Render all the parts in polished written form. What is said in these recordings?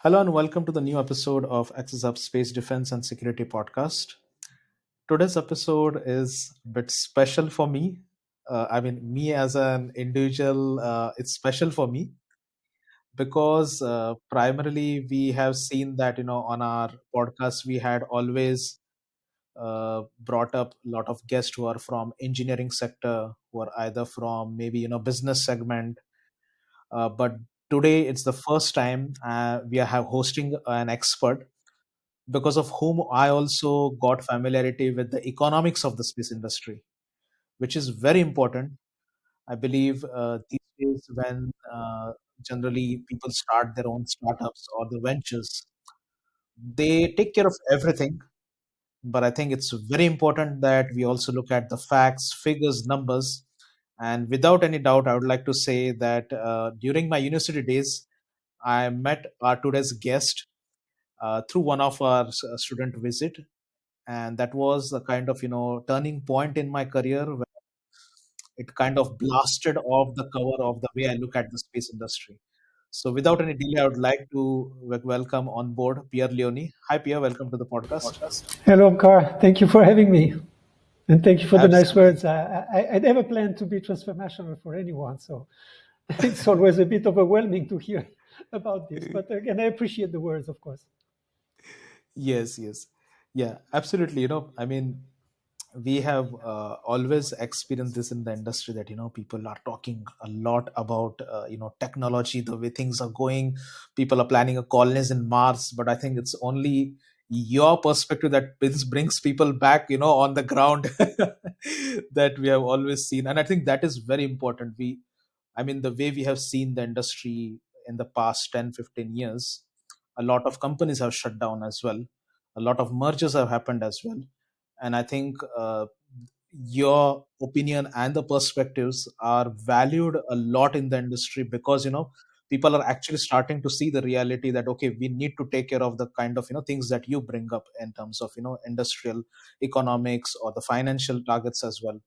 Hello and welcome to the new episode of Access Up Space Defense and Security podcast. Today's episode is a bit special for me. Me as an individual, it's special for me because primarily we have seen that, on our podcast, we had always brought up a lot of guests who are from engineering sector, who are either from maybe, business segment. But today it's the first time we are hosting an expert because of whom I also got familiarity with the economics of the space industry, which is very important. I believe these days, when generally people start their own startups or the ventures, they take care of everything. But I think it's very important that we also look at the facts, figures, numbers. And without any doubt, I would like to say that during my university days, I met our today's guest through one of our student visit, and that was a kind of turning point in my career where it kind of blasted off the cover of the way I look at the space industry. So without any delay, I would like to welcome on board Pierre Leone. Hi Pierre, welcome to the podcast. Hello, Omkar. Thank you for having me. And thank you for the nice Absolutely. words. I never planned to be transformational for anyone, so it's always a bit overwhelming to hear about this. But again, I appreciate the words, of course. Yes, yes. Yeah, absolutely. We have always experienced this in the industry that people are talking a lot about technology, the way things are going. People are planning a colonies in Mars, but I think it's only your perspective that brings people back on the ground that we have always seen. And I think that is very important. The way we have seen the industry in the past 10, 15 years, a lot of companies have shut down as well. A lot of mergers have happened as well. And I think your opinion and the perspectives are valued a lot in the industry because, people are actually starting to see the reality that, okay, we need to take care of the kind of, things that you bring up in terms of, industrial economics or the financial targets as well.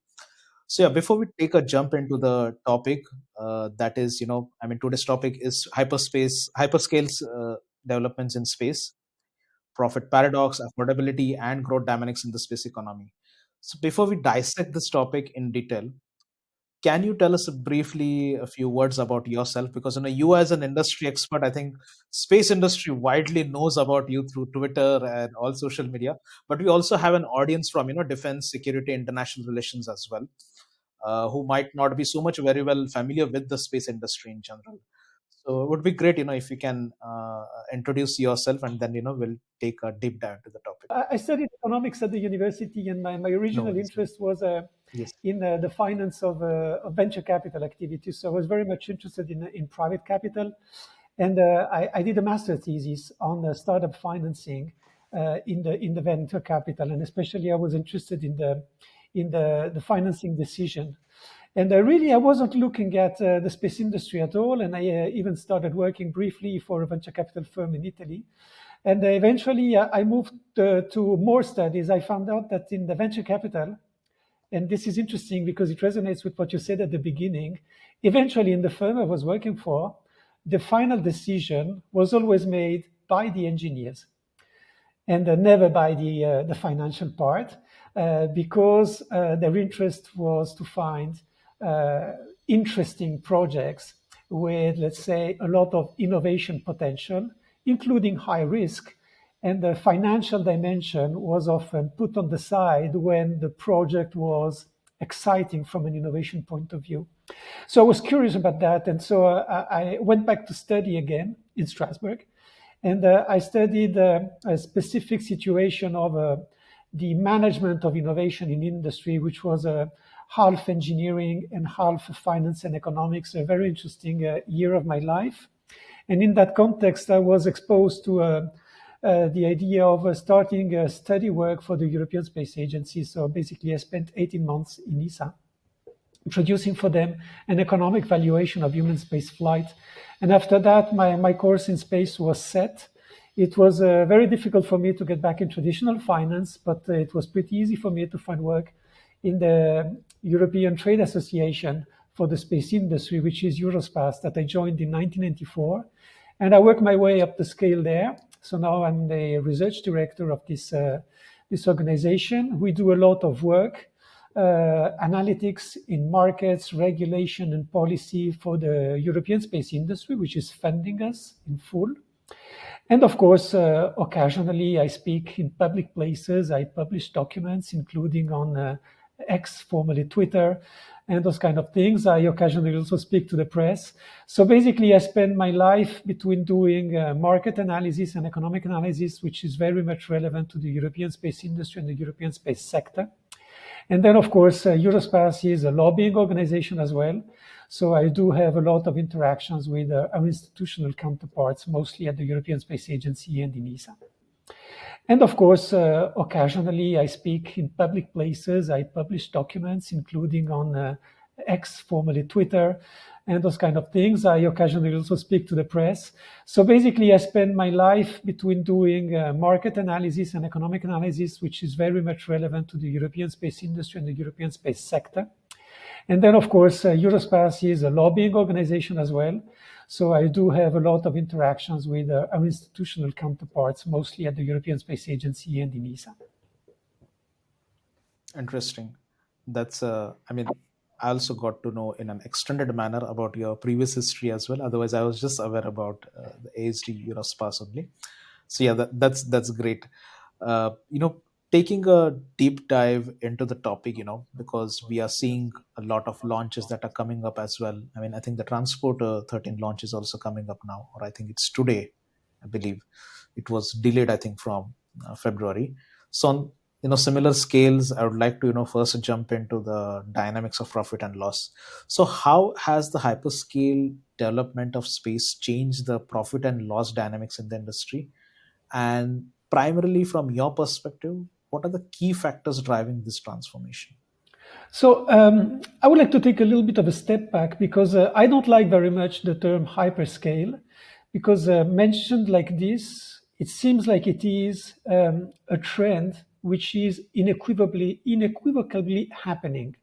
So yeah, before we take a jump into the topic, that is, today's topic is hyperscales developments in space, profit paradox, affordability, and growth dynamics in the space economy. So before we dissect this topic in detail, can you tell us briefly a few words about yourself? Because you as an industry expert, I think space industry widely knows about you through Twitter and all social media. But we also have an audience from defense, security, international relations as well, who might not be so much very well familiar with the space industry in general. So it would be great, if you can introduce yourself, and then we'll take a deep dive to the topic. I studied economics at the university, and my No original worries. interest was Yes. in the finance of venture capital activities. So I was very much interested in private capital. And I did a master thesis on startup financing in the venture capital, and especially I was interested in the financing decision. And I wasn't looking at the space industry at all, and I even started working briefly for a venture capital firm in Italy. And eventually, I moved to more studies. I found out that in the venture capital, and this is interesting because it resonates with what you said at the beginning. Eventually, in the firm I was working for, the final decision was always made by the engineers and never by the financial part, because their interest was to find interesting projects with, let's say, a lot of innovation potential, including high risk. And the financial dimension was often put on the side when the project was exciting from an innovation point of view. So I was curious about that. And so I went back to study again in Strasbourg. And I studied a specific situation of the management of innovation in industry, which was half engineering and half finance and economics, a very interesting year of my life. And in that context, I was exposed to the idea of starting study work for the European Space Agency. So basically, I spent 18 months in ESA introducing for them an economic valuation of human space flight. And after that, my course in space was set. It was very difficult for me to get back in traditional finance, but it was pretty easy for me to find work in the European Trade Association for the space industry, which is Eurospace, that I joined in 1994. And I work my way up the scale there. So now I'm the research director of this organization. We do a lot of work, analytics in markets, regulation, and policy for the European space industry, which is funding us in full. And of course, occasionally I speak in public places. I publish documents, including on X, formerly Twitter, and those kind of things. I occasionally also speak to the press. So basically, I spend my life between doing market analysis and economic analysis, which is very much relevant to the European space industry and the European space sector. And then, of course, Eurospace is a lobbying organization as well. So I do have a lot of interactions with our institutional counterparts, mostly at the European Space Agency and in ESA. And of course, occasionally I speak in public places. I publish documents, including on X, formerly Twitter, and those kind of things. I occasionally also speak to the press. So basically, I spend my life between doing market analysis and economic analysis, which is very much relevant to the European space industry and the European space sector. And then, of course, Eurospace is a lobbying organization as well. So I do have a lot of interactions with our institutional counterparts, mostly at the European Space Agency and in ESA. Interesting. That's I mean, I also got to know in an extended manner about your previous history as well. Otherwise, I was just aware about the ASD Eurospace only. So yeah, that's great. You know, taking a deep dive into the topic, because we are seeing a lot of launches that are coming up as well. I mean, I think the Transporter 13 launch is also coming up now, or I think it's today, I believe. It was delayed, I think, from February. So on similar scales, I would like to first jump into the dynamics of profit and loss. So how has the hyperscale development of space changed the profit and loss dynamics in the industry? And primarily from your perspective, what are the key factors driving this transformation? So I would like to take a little bit of a step back because I don't like very much the term hyperscale because mentioned like this, it seems like it is a trend which is inequivocally happening.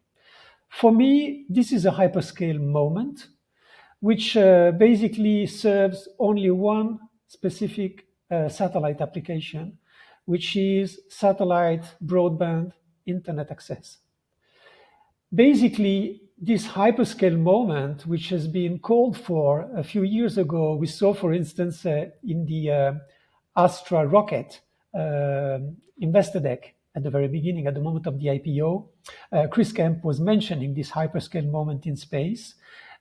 For me, this is a hyperscale moment, which basically serves only one specific satellite application, which is satellite broadband internet access. Basically, this hyperscale moment, which has been called for a few years ago, we saw, for instance, in the Astra rocket investor deck at the very beginning, at the moment of the IPO, Chris Kemp was mentioning this hyperscale moment in space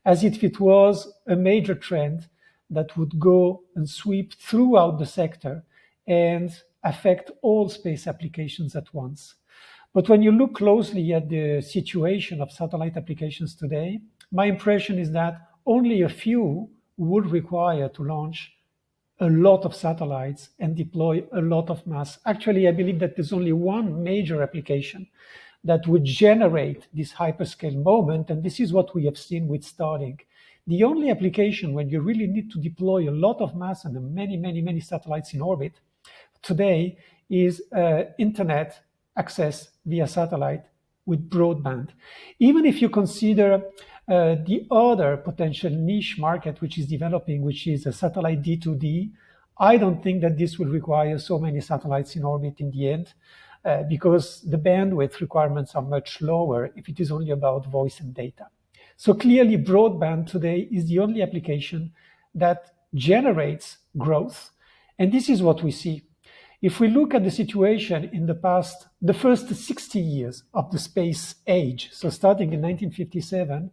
as if it was a major trend that would go and sweep throughout the sector and affect all space applications at once. But when you look closely at the situation of satellite applications today, my impression is that only a few would require to launch a lot of satellites and deploy a lot of mass. Actually, I believe that there's only one major application that would generate this hyperscale moment, and this is what we have seen with Starlink. The only application when you really need to deploy a lot of mass and many satellites in orbit today is internet access via satellite with broadband. Even if you consider the other potential niche market which is developing, which is a satellite D2D, I don't think that this will require so many satellites in orbit in the end, because the bandwidth requirements are much lower if it is only about voice and data. So clearly, broadband today is the only application that generates growth. And this is what we see. If we look at the situation in the first 60 years of the space age, so starting in 1957,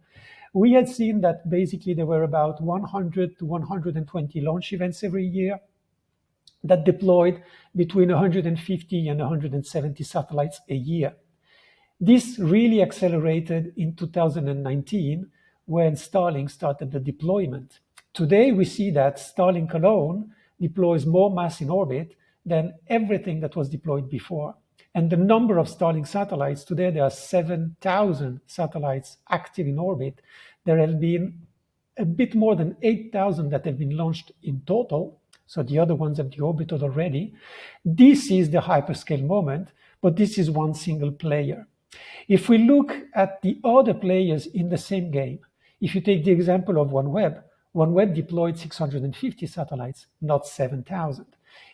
we had seen that basically there were about 100 to 120 launch events every year that deployed between 150 and 170 satellites a year. This really accelerated in 2019 when Starlink started the deployment. Today, we see that Starlink alone deploys more mass in orbit than everything that was deployed before. And the number of Starlink satellites, today there are 7,000 satellites active in orbit. There have been a bit more than 8,000 that have been launched in total. So the other ones have deorbited already. This is the hyperscale moment, but this is one single player. If we look at the other players in the same game, if you take the example of OneWeb, OneWeb deployed 650 satellites, not 7,000.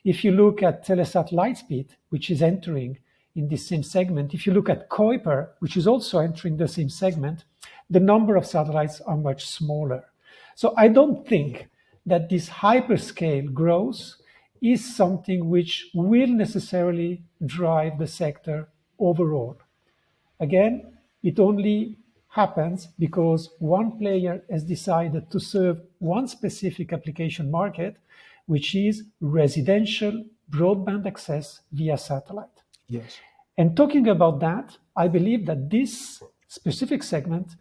If you look at Telesat Lightspeed, which is entering in this same segment, if you look at Kuiper, which is also entering the same segment, the number of satellites are much smaller. So I don't think that this hyperscale growth is something which will necessarily drive the sector overall. Again, it only happens because one player has decided to serve one specific application market, which is residential broadband access via satellite. Yes. And talking about that, I believe that this specific segment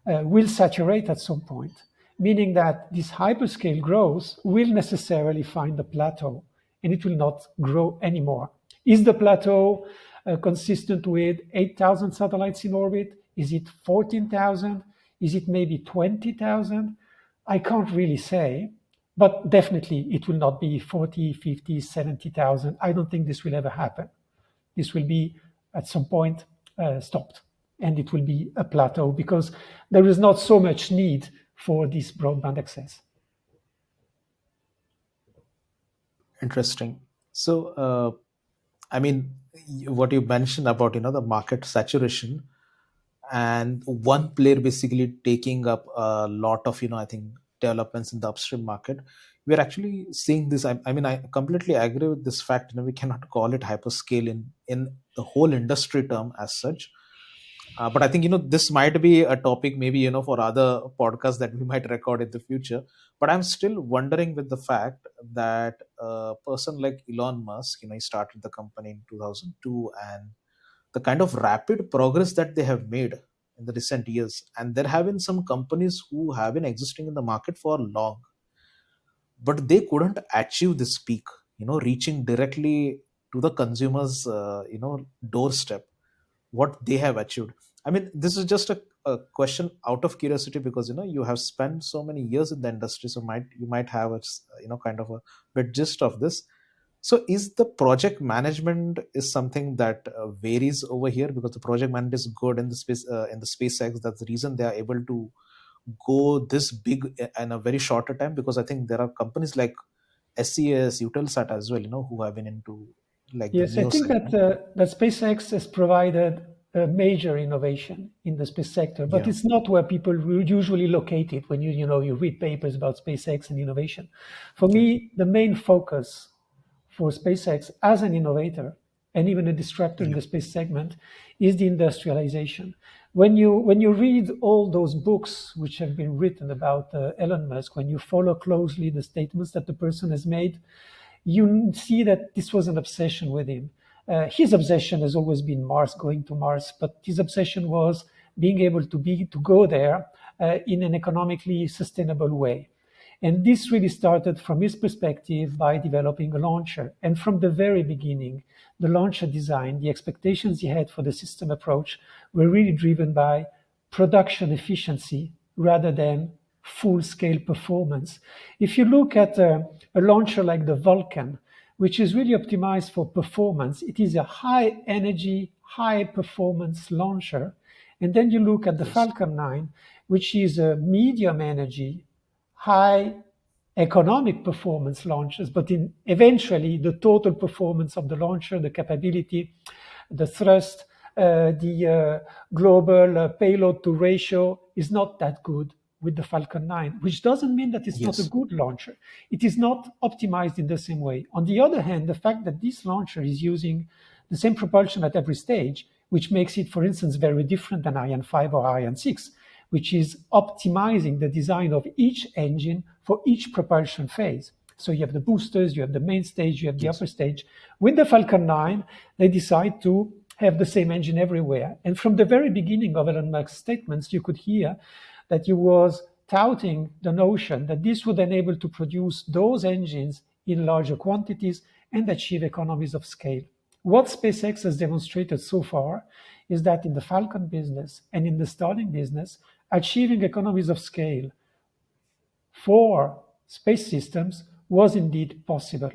will saturate at some point, meaning that this hyperscale growth will necessarily find a plateau and it will not grow anymore. Is the plateau consistent with 8,000 satellites in orbit? Is it 14,000? Is it maybe 20,000? I can't really say, but definitely it will not be 40, 50, 70,000. I don't think this will ever happen. This will be at some point stopped, and it will be a plateau because there is not so much need for this broadband access. Interesting. So, I mean, what you mentioned about the market saturation and one player basically taking up a lot of I think developments in the upstream market. We're actually seeing this. I mean, I completely agree with this fact. We cannot call it hyperscale in the whole industry term as such. But I think this might be a topic maybe for other podcasts that we might record in the future. But I'm still wondering with the fact that a person like Elon Musk, he started the company in 2002, and the kind of rapid progress that they have made in the recent years, and there have been some companies who have been existing in the market for long, but they couldn't achieve this peak, reaching directly to the consumer's doorstep what they have achieved. I mean, this is just a question out of curiosity, because you have spent so many years in the industry, so you might have a kind of a bit gist of this. So is the project management is something that varies over here, because the project management is good in the space in the SpaceX. That's the reason they are able to go this big in a very shorter time, because I think there are companies like SES, Eutelsat as well, who have been into like the Yes, I neo think that segment. that SpaceX has provided a major innovation in the space sector, but Yeah. it's not where people usually locate it when you read papers about SpaceX and innovation. For Yeah. me, the main focus for SpaceX as an innovator and even a disruptor in Yeah. the space segment is the industrialization. When you read all those books which have been written about Elon Musk, when you follow closely the statements that the person has made, you see that this was an obsession with him. His obsession has always been Mars, going to Mars, but his obsession was being able to go there in an economically sustainable way. And this really started from his perspective by developing a launcher. And from the very beginning, the launcher design, the expectations he had for the system approach were really driven by production efficiency rather than full scale performance. If you look at a launcher like the Vulcan, which is really optimized for performance, it is a high energy, high performance launcher. And then you look at the Yes. Falcon 9, which is a medium energy, high economic performance launches, but in eventually the total performance of the launcher, the capability, the thrust, the global payload to ratio is not that good with the Falcon 9, which doesn't mean that it's not a Yes. good launcher. It is not optimized in the same way. On the other hand, the fact that this launcher is using the same propulsion at every stage, which makes it, for instance, very different than Ariane 5 or Ariane 6, which is optimizing the design of each engine for each propulsion phase. So you have the boosters, you have the main stage, you have the Yes. upper stage. With the Falcon 9, they decide to have the same engine everywhere. And from the very beginning of Elon Musk's statements, you could hear that he was touting the notion that this would enable to produce those engines in larger quantities and achieve economies of scale. What SpaceX has demonstrated so far is that in the Falcon business and in the Starlink business, achieving economies of scale for space systems was indeed possible.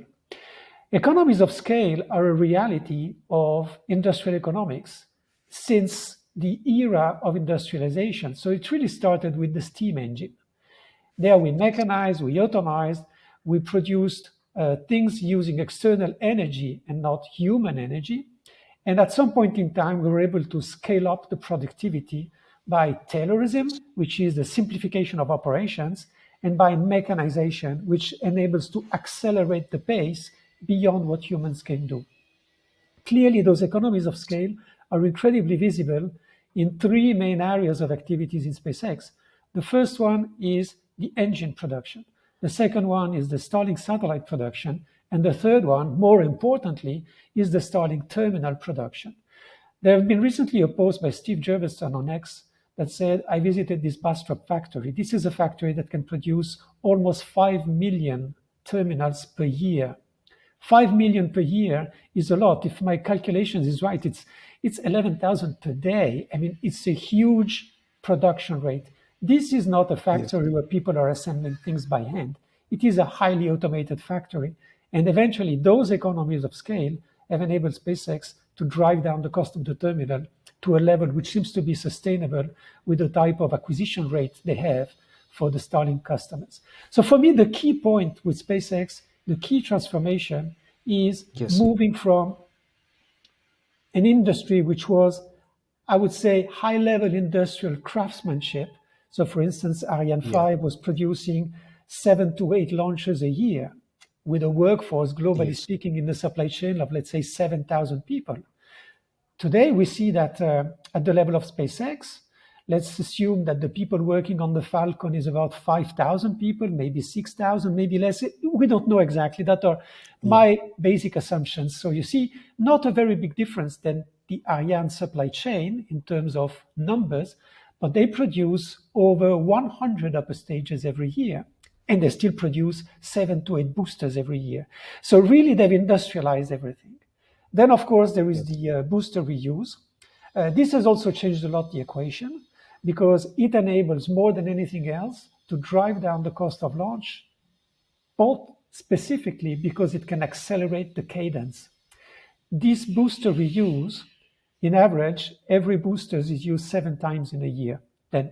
Economies of scale are a reality of industrial economics since the era of industrialization. So it really started with the steam engine. There we mechanized, we automized, we produced things using external energy and not human energy. And at some point in time, we were able to scale up the productivity by Taylorism, which is the simplification of operations, and by mechanization, which enables to accelerate the pace beyond what humans can do. Clearly, those economies of scale are incredibly visible in three main areas of activities in SpaceX. The first one is the engine production. The second one is the Starlink satellite production. And the third one, more importantly, is the Starlink terminal production. There have been recently a post by Steve Jurvetson on X that said, I visited this Bastrop factory. This is a factory that can produce almost 5 million terminals per year. 5 million per year is a lot. If my calculations is right, it's 11,000 per day. I mean, it's a huge production rate. This is not a Yes. factory where people are assembling things by hand. It is a highly automated factory. And eventually, those economies of scale have enabled SpaceX to drive down the cost of the terminal to a level which seems to be sustainable with the type of acquisition rate they have for the Starlink customers. So for me, the key point with SpaceX, the key transformation is Yes. moving from an industry which was, I would say, high level industrial craftsmanship. So, for instance, Ariane Yeah. 5 was producing 7 to 8 launches a year with a workforce, globally Yes. speaking, in the supply chain of, let's say, 7,000 people. Today, we see that at the level of SpaceX, let's assume that the people working on the Falcon is about 5,000 people, maybe 6,000, maybe less. We don't know exactly. That are Yeah. my basic assumptions. So you see, not a very big difference than the Ariane supply chain in terms of numbers, but they produce over 100 upper stages every year. And they still produce 7 to 8 boosters every year. So really, they've industrialized everything. Then, of course, there is Yes. the booster reuse. This has also changed a lot the equation because it enables more than anything else to drive down the cost of launch, both specifically because it can accelerate the cadence. This booster reuse, in average, every booster is used 7 times in a year. Then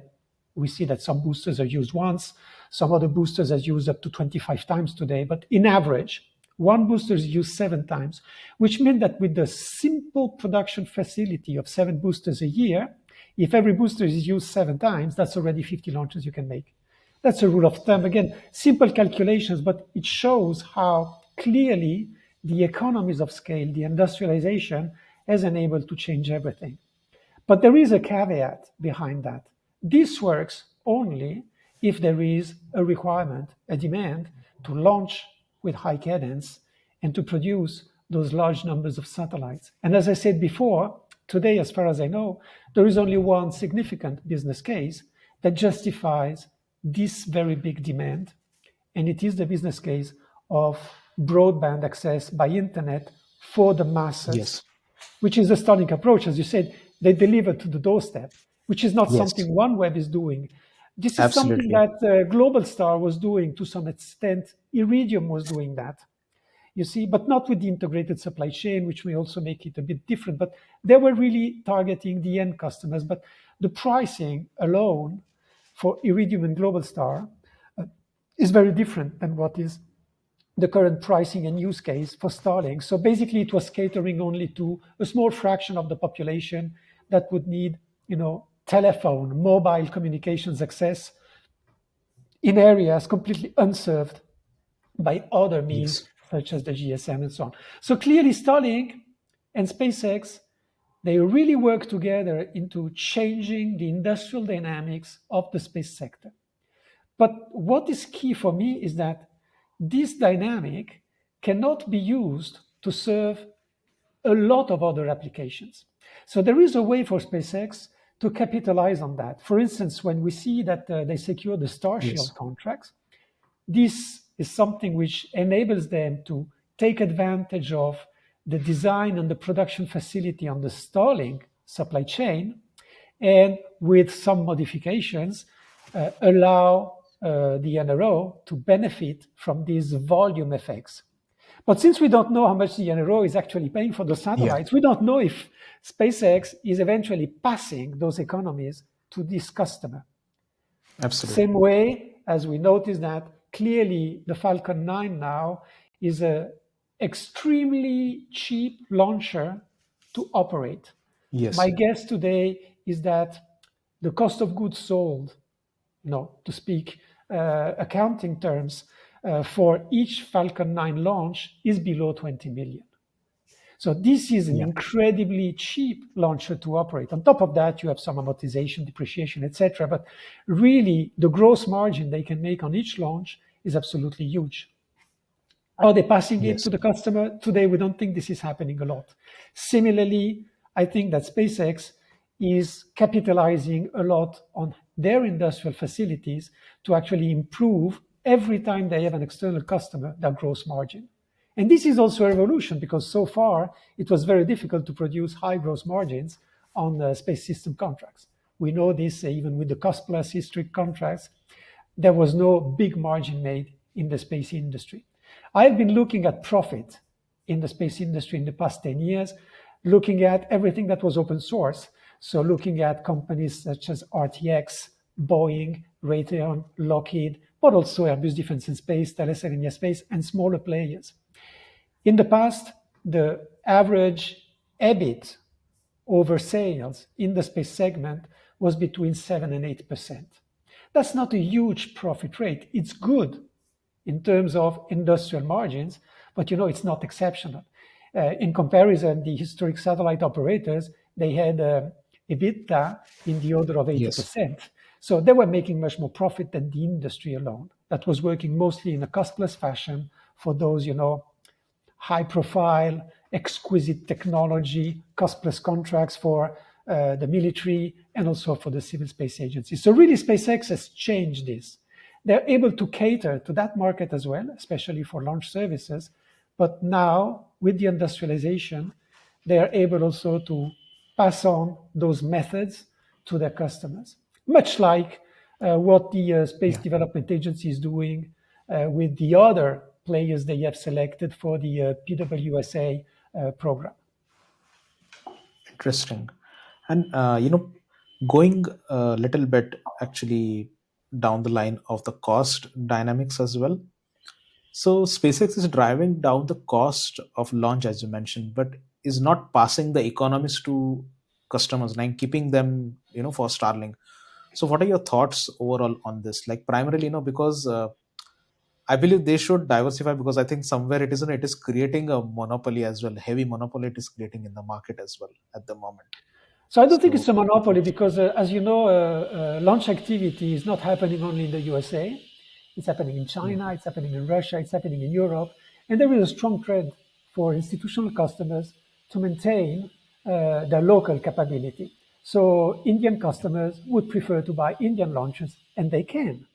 we see that some boosters are used once, some other boosters are used up to 25 times today, but in average, one booster is used 7 times, which means that with the simple production facility of 7 boosters a year, if every booster is used 7 times, that's already 50 launches you can make. That's a rule of thumb. Again, simple calculations, but it shows how clearly the economies of scale, the industrialization, has enabled to change everything. But there is a caveat behind that. This works only if there is a requirement, a demand to launch with high cadence and to produce those large numbers of satellites. And as I said before, today, as far as I know, there is only one significant business case that justifies this very big demand, and it is the business case of broadband access by internet for the masses, Yes. which is the Starlink approach. As you said, they deliver to the doorstep, which is not Yes. something OneWeb is doing. This is something Absolutely. that Global Star was doing to some extent. Iridium was doing that, you see, but not with the integrated supply chain, which may also make it a bit different. But they were really targeting the end customers. But the pricing alone for Iridium and Global Star is very different than what is the current pricing and use case for Starlink. So basically, it was catering only to a small fraction of the population that would need, telephone, mobile communications access in areas completely unserved by other means, Yes. such as the GSM and so on. So clearly, Starlink and SpaceX, they really work together into changing the industrial dynamics of the space sector. But what is key for me is that this dynamic cannot be used to serve a lot of other applications. So there is a way for SpaceX to capitalize on that. For instance, when we see that they secure the Yes. Starshield contracts, this is something which enables them to take advantage of the design and the production facility on the Starlink supply chain, and with some modifications, allow the NRO to benefit from these volume effects. But since we don't know how much the NRO is actually paying for the Yeah. satellites, we don't know if SpaceX is eventually passing those economies to this customer. Same Absolutely. way, as we notice that clearly the Falcon 9 now is a extremely cheap launcher to operate. My Yes. guess today is that the cost of goods sold, no, to speak accounting terms, for each Falcon 9 launch is below 20 million. So this is an Yeah. incredibly cheap launcher to operate. On top of that, you have some amortization, depreciation, etc. But really, the gross margin they can make on each launch is absolutely huge. Are they passing it Yes. to the customer? Today, we don't think this is happening a lot. Similarly, I think that SpaceX is capitalizing a lot on their industrial facilities to actually improve every time they have an external customer their gross margin. And this is also a revolution because so far it was very difficult to produce high gross margins on space system contracts. We know this even with the cost plus history contracts. There was no big margin made in the space industry. I've been looking at profit in the space industry in the past 10 years, looking at everything that was open source. So looking at companies such as RTX, Boeing, Raytheon, Lockheed, but also Airbus Defence and Space, Thales Alenia Space, and smaller players. In the past, the average EBIT over sales in the space segment was between 7 and 8%. That's not a huge profit rate. It's good in terms of industrial margins, but it's not exceptional. In comparison, the historic satellite operators, they had EBITDA in the order of Yes. 80%. So they were making much more profit than the industry alone. That was working mostly in a cost plus fashion for those, high profile, exquisite technology, cost plus contracts for the military and also for the civil space agencies. So really SpaceX has changed this. They're able to cater to that market as well, especially for launch services. But now with the industrialization, they are able also to pass on those methods to their customers, much like what the Space Yeah. Development Agency is doing with the other players they have selected for the PWSA program. Interesting. And going a little bit actually down the line of the cost dynamics as well. So SpaceX is driving down the cost of launch, as you mentioned, but is not passing the economics to customers, like keeping them, for Starlink. So what are your thoughts overall on this? Like primarily, because I believe they should diversify, because I think somewhere it is creating a monopoly as well. Heavy monopoly it is creating in the market as well at the moment. So I don't think So it's a your monopoly thoughts? because, as you know, launch activity is not happening only in the USA. It's happening in Yeah. China, it's happening in Russia, it's happening in Europe. And there is a strong trend for institutional customers to maintain their local capability. So Indian customers would prefer to buy Indian launches, and they can.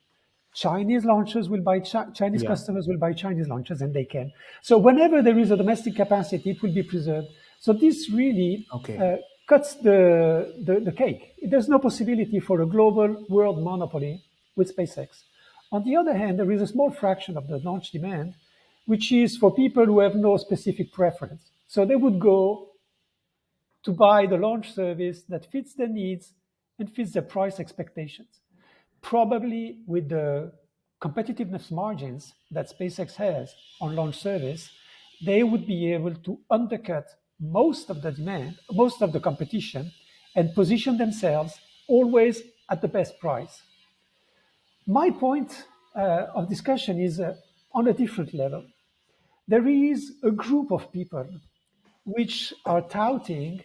Chinese launchers will buy Chinese Yeah. customers will buy Chinese launchers, and they can. So whenever there is a domestic capacity, it will be preserved. So this really Okay. uh, cuts the cake. There's no possibility for a global world monopoly with SpaceX. On the other hand, there is a small fraction of the launch demand, which is for people who have no specific preference. So they would go to buy the launch service that fits their needs and fits their price expectations. Probably with the competitiveness margins that SpaceX has on launch service, they would be able to undercut most of the demand, most of the competition, and position themselves always at the best price. My point of discussion is on a different level. There is a group of people which are touting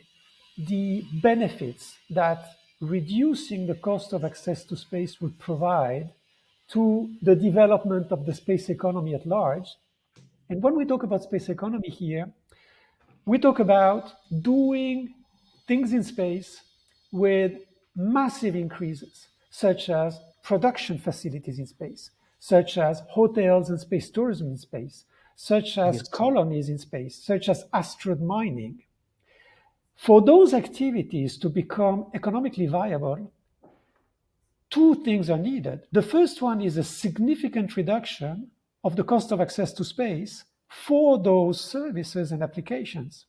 the benefits that reducing the cost of access to space would provide to the development of the space economy at large. And when we talk about space economy here, we talk about doing things in space with massive increases, such as production facilities in space, such as hotels and space tourism in space, such as Yes. colonies in space, such as asteroid mining. For those activities to become economically viable, two things are needed. The first one is a significant reduction of the cost of access to space for those services and applications.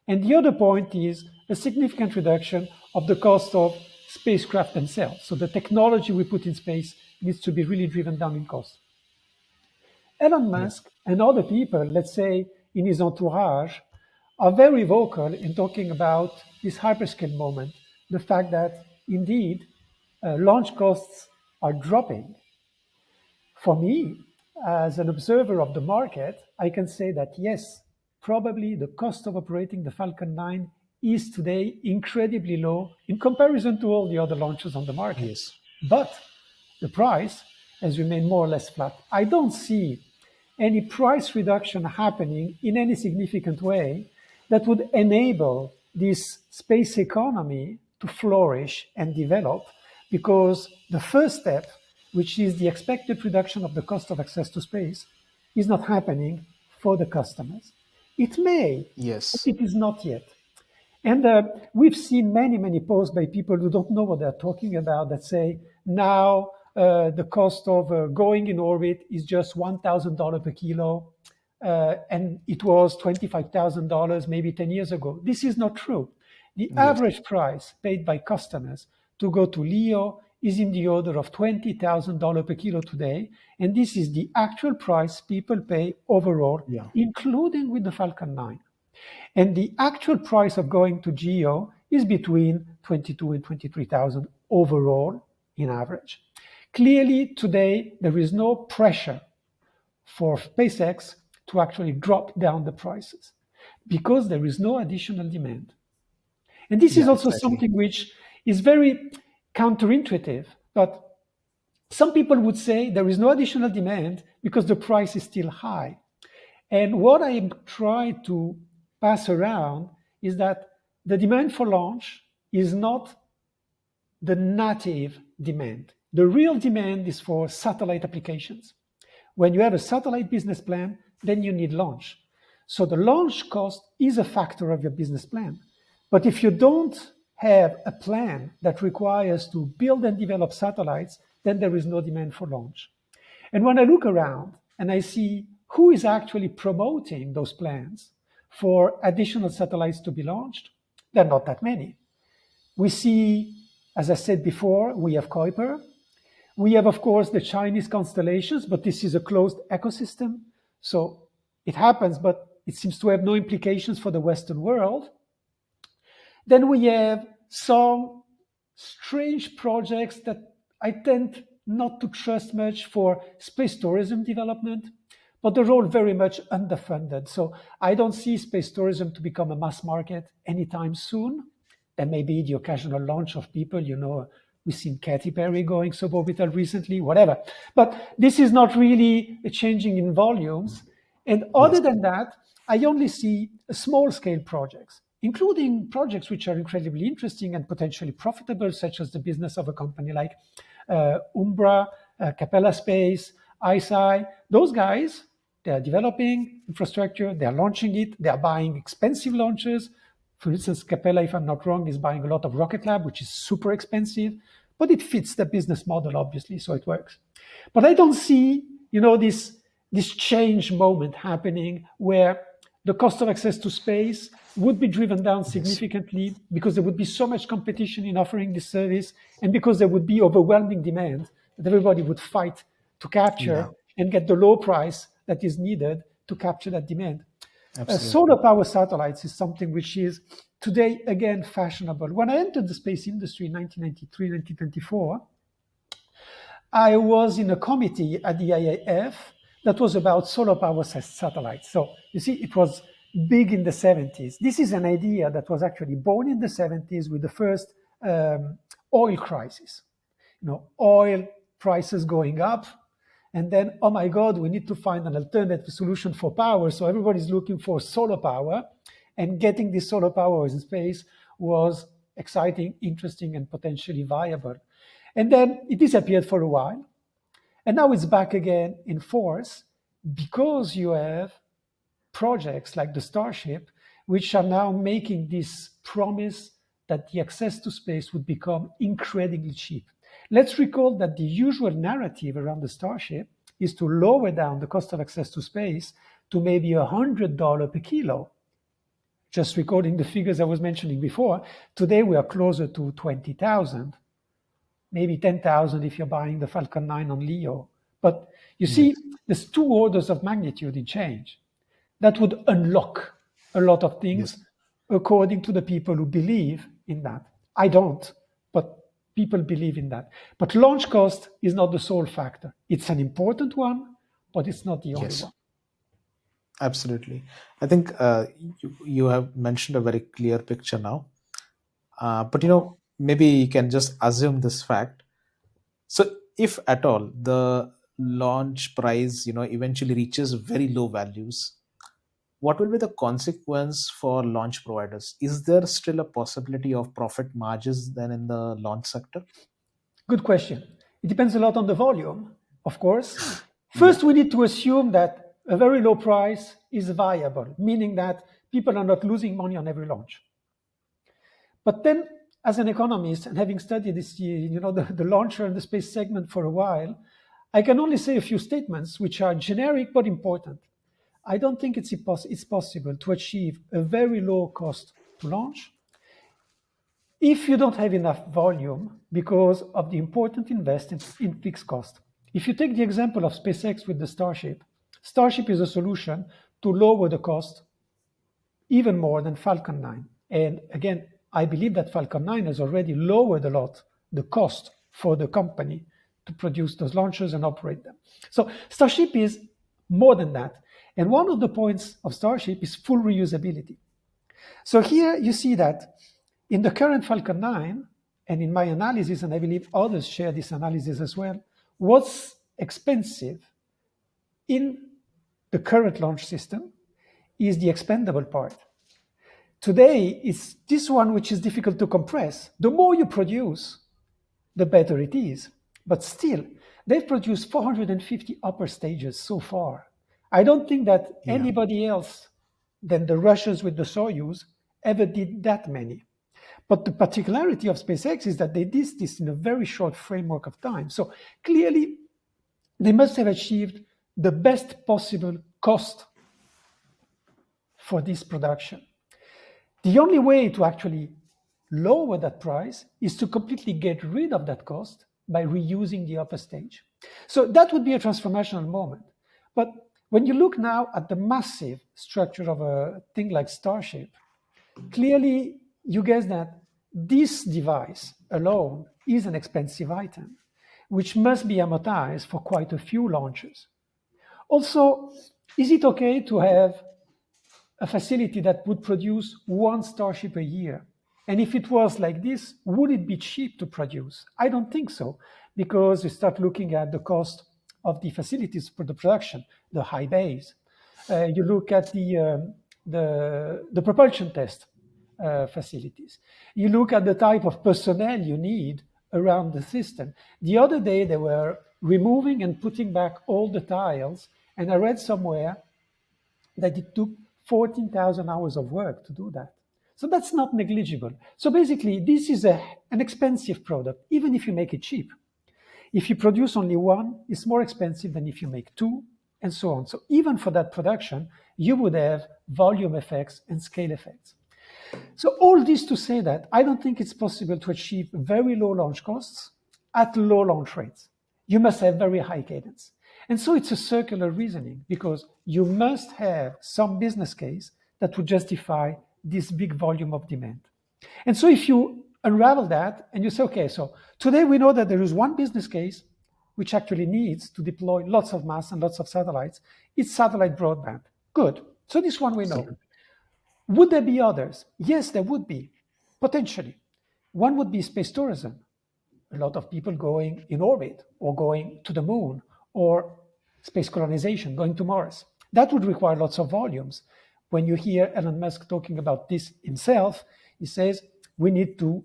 And the other point is a significant reduction of the cost of spacecraft themselves. So the technology we put in space needs to be really driven down in cost. Elon Yeah. Musk and other people, let's say in his entourage, are very vocal in talking about this hyperscale moment, the fact that indeed launch costs are dropping. For me, as an observer of the market, I can say that yes, probably the cost of operating the Falcon 9 is today incredibly low in comparison to all the other launches on the market. Yes. But the price has remained more or less flat. I don't see any price reduction happening in any significant way that would enable this space economy to flourish and develop, because the first step, which is the expected reduction of the cost of access to space, is not happening for the customers. It may, but Yes. it is not yet. And we've seen many, many posts by people who don't know what they're talking about that say now the cost of going in orbit is just $1,000 per kilo, and it was $25,000 maybe 10 years ago. This is not true. The Yes. average price paid by customers to go to LEO is in the order of $20,000 per kilo today. And this is the actual price people pay overall, Yeah. including with the Falcon 9. And the actual price of going to GEO is between 22 and 23,000 overall in average. Clearly, today, there is no pressure for SpaceX to actually drop down the prices because there is no additional demand. And this is Yeah. also Exactly. something which is very counterintuitive, but some people would say there is no additional demand because the price is still high. And what I try to pass around is that the demand for launch is not the native demand. The real demand is for satellite applications. When you have a satellite business plan, then you need launch. So the launch cost is a factor of your business plan. But if you don't have a plan that requires to build and develop satellites, then there is no demand for launch. And when I look around and I see who is actually promoting those plans for additional satellites to be launched, there are not that many. We see, as I said before, we have Kuiper. We have, of course, the Chinese constellations, but this is a closed ecosystem. So it happens, but it seems to have no implications for the Western world. Then we have some strange projects that I tend not to trust much for space tourism development, but they're all very much underfunded. So I don't see space tourism to become a mass market anytime soon. There may be the occasional launch of people, we've seen Katy Perry going suborbital recently, whatever. But this is not really a changing in volumes. And Yes. other than that, I only see small scale projects, including projects which are incredibly interesting and potentially profitable, such as the business of a company like Umbra, Capella Space, ISI. Those guys, they are developing infrastructure, they are launching it, they are buying expensive launches. For instance, Capella, if I'm not wrong, is buying a lot of Rocket Lab, which is super expensive, but it fits the business model, obviously, so it works. But I don't see, this change moment happening where the cost of access to space would be driven down Yes. significantly because there would be so much competition in offering this service, and because there would be overwhelming demand that everybody would fight to Yeah. capture and get the low price that is needed to capture that demand. Solar Absolutely. power satellites is something which is today again fashionable. When I entered the space industry in 1993, 1924, I was in a committee at the IAF that was about solar power satellites. So you see, it was big in the 70s. This is an idea that was actually born in the 70s with the first oil crisis. Oil prices going up, and then, oh my God, we need to find an alternative solution for power. So everybody's looking for solar power, and getting this solar power in space was exciting, interesting, and potentially viable. And then it disappeared for a while. And now it's back again in force because you have projects like the Starship, which are now making this promise that the access to space would become incredibly cheap. Let's recall that the usual narrative around the Starship is to lower down the cost of access to space to maybe $100 per kilo. Just recording the figures I was mentioning before, today we are closer to 20,000. maybe 10,000 if you're buying the Falcon 9 on Leo. But you see, Yes. there's two orders of magnitude in change that would unlock a lot of things Yes. according to the people who believe in that. I don't, but people believe in that. But launch cost is not the sole factor. It's an important one, but it's not the only Yes. one. Absolutely. I think you have mentioned a very clear picture now. But maybe you can just assume this fact. So, if at all the launch price, eventually reaches very low values, what will be the consequence for launch providers? Is there still a possibility of profit margins then in the launch sector? Good question. It depends a lot on the volume, of course. Yeah. First, we need to assume that a very low price is viable, meaning that people are not losing money on every launch. But then, as an economist and having studied this, the launcher and the space segment for a while, I can only say a few statements which are generic but important. I don't think it's possible to achieve a very low cost to launch if you don't have enough volume because of the important investment in fixed cost. If you take the example of SpaceX with the Starship, Starship is a solution to lower the cost even more than Falcon 9. And again, I believe that Falcon 9 has already lowered a lot the cost for the company to produce those launchers and operate them. So Starship is more than that. And one of the points of Starship is full reusability. So here you see that in the current Falcon 9, and in my analysis, and I believe others share this analysis as well, what's expensive in the current launch system is the expendable part. Today, it's this one which is difficult to compress. The more you produce, the better it is. But still, they've produced 450 upper stages so far. I don't think that Yeah. anybody else than the Russians with the Soyuz ever did that many. But the particularity of SpaceX is that they did this in a very short framework of time. So clearly, they must have achieved the best possible cost for this production. The only way to actually lower that price is to completely get rid of that cost by reusing the upper stage. So that would be a transformational moment. But when you look now at the massive structure of a thing like Starship, clearly you guess that this device alone is an expensive item, which must be amortized for quite a few launches. Also, is it okay to have a facility that would produce one Starship a year? And if it was like this, would it be cheap to produce? I don't think so, because you start looking at the cost of the facilities for the production, the high bays. You look at the propulsion test facilities. You look at the type of personnel you need around the system. The other day, they were removing and putting back all the tiles, and I read somewhere that it took 14,000 hours of work to do that. So that's not negligible. So basically, this is an expensive product, even if you make it cheap. If you produce only one, it's more expensive than if you make two, and so on. So even for that production, you would have volume effects and scale effects. So all this to say that I don't think it's possible to achieve very low launch costs at low launch rates. You must have very high cadence. And so it's a circular reasoning because you must have some business case that would justify this big volume of demand. And so if you unravel that and you say, okay, so today we know that there is one business case which actually needs to deploy lots of mass and lots of satellites. It's satellite broadband. Good. So this one we know. Absolutely. Would there be others? Yes, there would be, potentially. One would be space tourism. A lot of people going in orbit or going to the moon or space colonization, going to Mars. That would require lots of volumes. When you hear Elon Musk talking about this himself, he says we need to,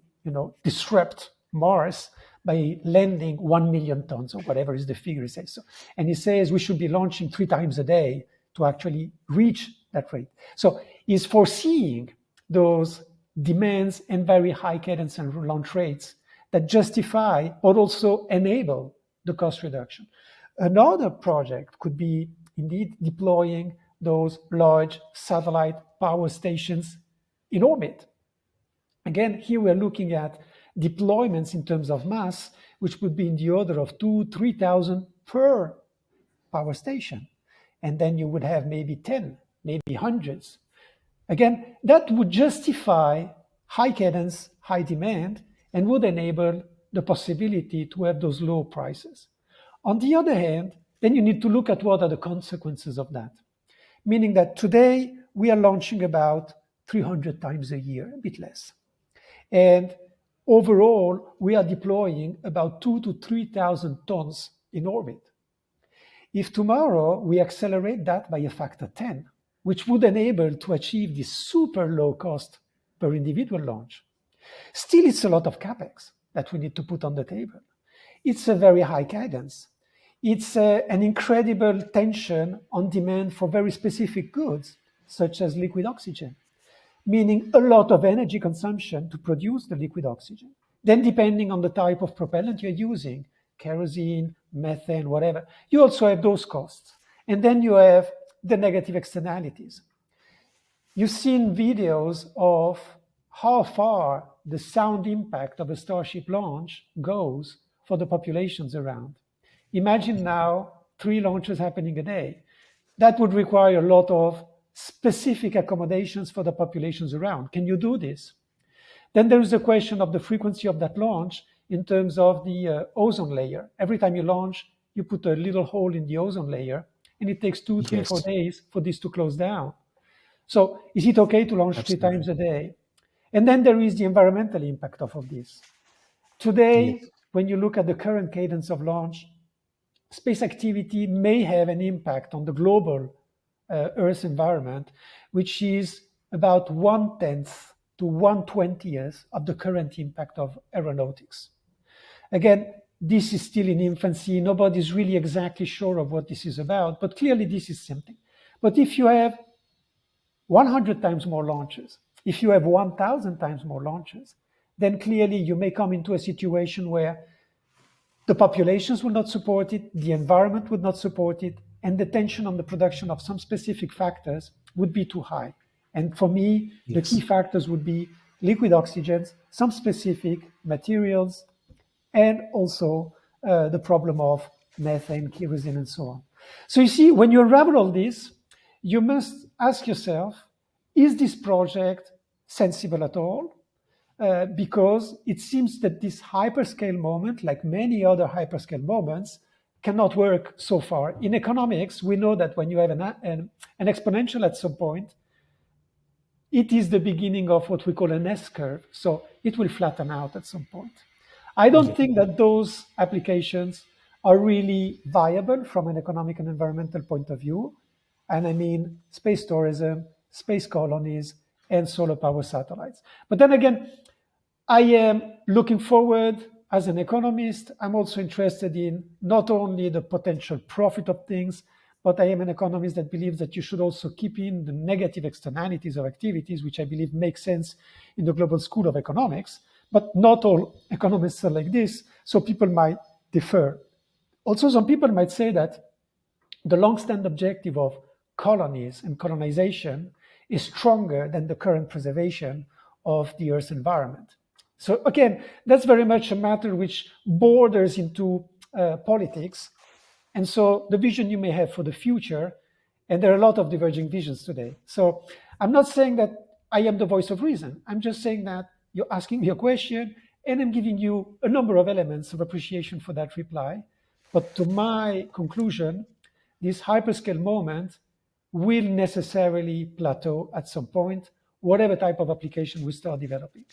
disrupt Mars by landing 1 million tons or whatever is the figure he says. So, and he says we should be launching 3 times a day to actually reach that rate. So he's foreseeing those demands and very high cadence and launch rates that justify but also enable the cost reduction. Another project could be indeed deploying those large satellite power stations in orbit. Again, here we're looking at deployments in terms of mass, which would be in the order of 3,000 per power station. And then you would have maybe 10, maybe hundreds. Again, that would justify high cadence, high demand, and would enable the possibility to have those low prices. On the other hand, then you need to look at what are the consequences of that. Meaning that today we are launching about 300 times a year, a bit less. And overall, we are deploying about 2 to 3,000 tons in orbit. If tomorrow we accelerate that by a factor 10, which would enable to achieve this super low cost per individual launch, still it's a lot of capex that we need to put on the table. It's a very high cadence. It's an incredible tension on demand for very specific goods, such as liquid oxygen, meaning a lot of energy consumption to produce the liquid oxygen. Then, depending on the type of propellant you're using, kerosene, methane, whatever, you also have those costs. And then you have the negative externalities. You've seen videos of how far the sound impact of a Starship launch goes for the populations around. Imagine now 3 launches happening a day. That would require a lot of specific accommodations for the populations around. Can you do this? Then there is the question of the frequency of that launch in terms of the ozone layer. Every time you launch, you put a little hole in the ozone layer, and it takes 2, 3, 4 Yes, days for this to close down. So is it okay to launch 3 times absolutely. a day? And then there is the environmental impact of this. Today, Yes, when you look at the current cadence of launch, space activity may have an impact on the global Earth environment, which is about 1/10 to 1/20th of the current impact of aeronautics. Again, this is still in infancy. Nobody's really exactly sure of what this is about, but clearly this is something. But if you have 100 times more launches, if you have 1,000 times more launches, then clearly you may come into a situation where the populations will not support it, the environment would not support it, and the tension on the production of some specific factors would be too high. And for me, the key yes, factors would be liquid oxygens, some specific materials, and also the problem of methane, kerosene, and so on. So you see, when you unravel all this, you must ask yourself, is this project sensible at all? Because it seems that this hyperscale moment, like many other hyperscale moments, cannot work so far. In economics, we know that when you have an exponential at some point, it is the beginning of what we call an S curve. So it will flatten out at some point. I don't yes, think that those applications are really viable from an economic and environmental point of view. And I mean space tourism, space colonies, and solar power satellites. But then again, I am looking forward as an economist. I'm also interested in not only the potential profit of things, but I am an economist that believes that you should also keep in the negative externalities of activities, which I believe make sense in the Global School of Economics. But not all economists are like this, so people might differ. Also, some people might say that the long-standing objective of colonies and colonization is stronger than the current preservation of the Earth's environment. So again, that's very much a matter which borders into politics. And so the vision you may have for the future, and there are a lot of diverging visions today. So I'm not saying that I am the voice of reason. I'm just saying that you're asking me a question, and I'm giving you a number of elements of appreciation for that reply. But to my conclusion, this hyperscale moment will necessarily plateau at some point, whatever type of application we start developing.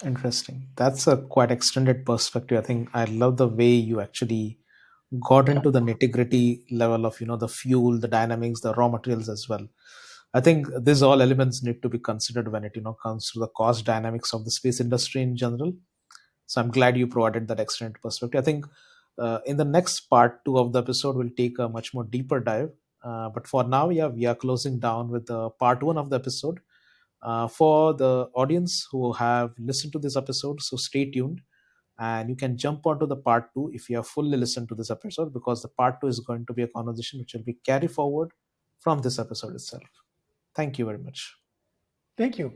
interesting. That's a quite extended perspective. I think I love the way you actually got into the nitty-gritty level of the fuel, the dynamics, the raw materials as well. I think these all elements need to be considered when it comes to the cost dynamics of the space industry in general. So I'm glad you provided that extended perspective. I think in the next part two of the episode, we'll take a much more deeper dive. But for now, yeah, we are closing down with the part one of the episode. For the audience who have listened to this episode, so stay tuned and you can jump onto the part two if you have fully listened to this episode, because the part two is going to be a conversation which will be carried forward from this episode itself. Thank you very much. Thank you.